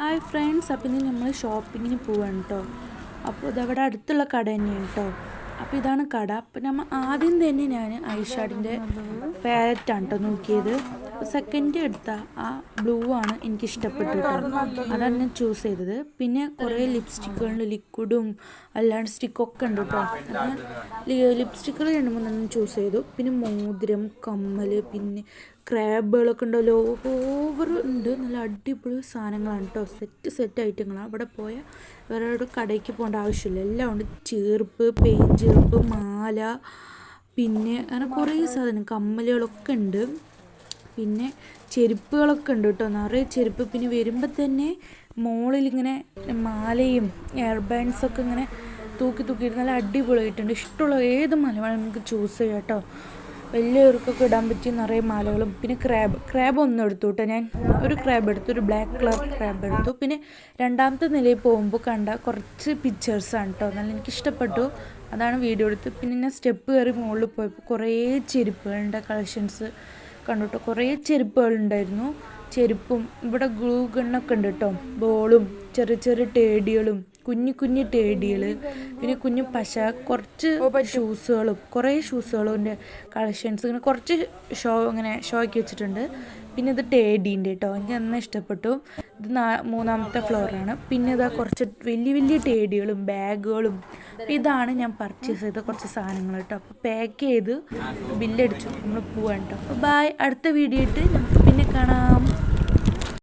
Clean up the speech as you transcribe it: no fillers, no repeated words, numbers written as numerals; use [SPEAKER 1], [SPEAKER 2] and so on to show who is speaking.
[SPEAKER 1] Hi friends, അപ്പോൾ ഇന്ന് നമ്മൾ ഷോപ്പിങ്ങിന് പോവാണ് കേട്ടോ. അപ്പോൾ ഇതവിടെ അടുത്തുള്ള കട തന്നെയാണ് കേട്ടോ. അപ്പോൾ ഇതാണ് കട. അപ്പോൾ നമ്മൾ ആദ്യം തന്നെ ഞാൻ ഐഷാഡിൻ്റെ പാലറ്റാണ് കേട്ടോ നോക്കിയത്. സെക്കൻഡ് എടുത്ത ആ ബ്ലൂ ആണ് എനിക്ക് ഇഷ്ടപ്പെട്ടു കേട്ടോ. അതാണ് ഞാൻ ചൂസ് ചെയ്തത്. പിന്നെ കുറേ ലിപ്സ്റ്റിക്കുകളുണ്ട്, ലിക്വിഡും അല്ലാണ്ട് സ്റ്റിക്കൊക്കെ ഉണ്ട് കേട്ടോ. ഞാൻ ലിപ്സ്റ്റിക്കുകൾ 2-3 ചൂസ് ചെയ്തു. പിന്നെ മോതിരം, കമ്മൽ, പിന്നെ ക്രാബുകളൊക്കെ ഉണ്ടല്ലോ, ഓവർ ഉണ്ട്. നല്ല അടിപൊളി സാധനങ്ങളാണ് കേട്ടോ. സെറ്റ് ഐറ്റങ്ങളാണ്. അവിടെ പോയാൽ വേറെ ഒരു കടയ്ക്ക് പോകേണ്ട ആവശ്യമില്ല. എല്ലാം ഉണ്ട്. ചെറുപ്പ്, പെയിൻ ചെറുപ്പ്, മാല, പിന്നെ അങ്ങനെ കുറേ സാധനം, കമ്മലുകളൊക്കെ ഉണ്ട്. പിന്നെ ചെരുപ്പുകളൊക്കെ ഉണ്ട് കേട്ടോ, നിറയെ ചെരുപ്പ്. പിന്നെ വരുമ്പോൾ തന്നെ മോളിലിങ്ങനെ മാലയും എയർ ബാൻഡ്സൊക്കെ ഇങ്ങനെ തൂക്കിയിട്ട് നല്ല അടിപൊളിയായിട്ടുണ്ട്. ഇഷ്ടമുള്ള ഏത് മാല വേണം നമുക്ക് ചൂസ് ചെയ്യാം കേട്ടോ. വലിയവർക്കൊക്കെ ഇടാൻ പറ്റിയ നിറയെ മാലകളും. പിന്നെ ക്രാബ് ഒന്നും എടുത്തു കേട്ടോ. ഞാൻ ഒരു ക്രാബ് എടുത്തു, ഒരു ബ്ലാക്ക് കളർ ക്രാബ് എടുത്തു. പിന്നെ രണ്ടാമത്തെ നിലയിൽ പോകുമ്പോൾ കണ്ട കുറച്ച് പിക്ചേഴ്സാണ് കേട്ടോ. നല്ല എനിക്കിഷ്ടപ്പെട്ടു, അതാണ് വീഡിയോ എടുത്ത്. പിന്നെ ഞാൻ സ്റ്റെപ്പ് കയറി മുകളിൽ പോയപ്പോൾ കുറേ ചെരുപ്പുകളുടെ കളക്ഷൻസ് കണ്ടു കേട്ടോ. കുറേ ചെരുപ്പുകളുണ്ടായിരുന്നു. ചെരുപ്പും ഇവിടെ ഗ്ലൂ ഗണ്ണൊക്കെ ഉണ്ട് കേട്ടോ. ബോളും ചെറിയ ടേഡികളും, കുഞ്ഞു ടേഡികൾ, പിന്നെ കുഞ്ഞു പശ, കുറച്ച് ഷൂസുകളും, കുറേ ഷൂസുകളുടെ കളക്ഷൻസ് ഇങ്ങനെ കുറച്ച് ഇങ്ങനെ ഷോയ്ക്ക് വെച്ചിട്ടുണ്ട്. പിന്നെ ഇത് ടേഡീൻ്റെ കേട്ടോ, എനിക്ക് നന്നായി ഇഷ്ടപ്പെട്ടു. ഇത് 3ാമത്തെ ഫ്ലോറാണ്. പിന്നെ ഇതാ കുറച്ച് വലിയ ടേഡികളും ബാഗുകളും. ഇതാണ് ഞാൻ പർച്ചേസ് ചെയ്ത കുറച്ച് സാധനങ്ങൾ കേട്ടോ. അപ്പോൾ പാക്ക് ചെയ്ത് ബില്ലടിച്ചു നമ്മൾ പോവാണ് കേട്ടോ. അപ്പോൾ ബൈ, അടുത്ത വീഡിയോ ഇട്ട് നമുക്ക് പിന്നെ കാണാം.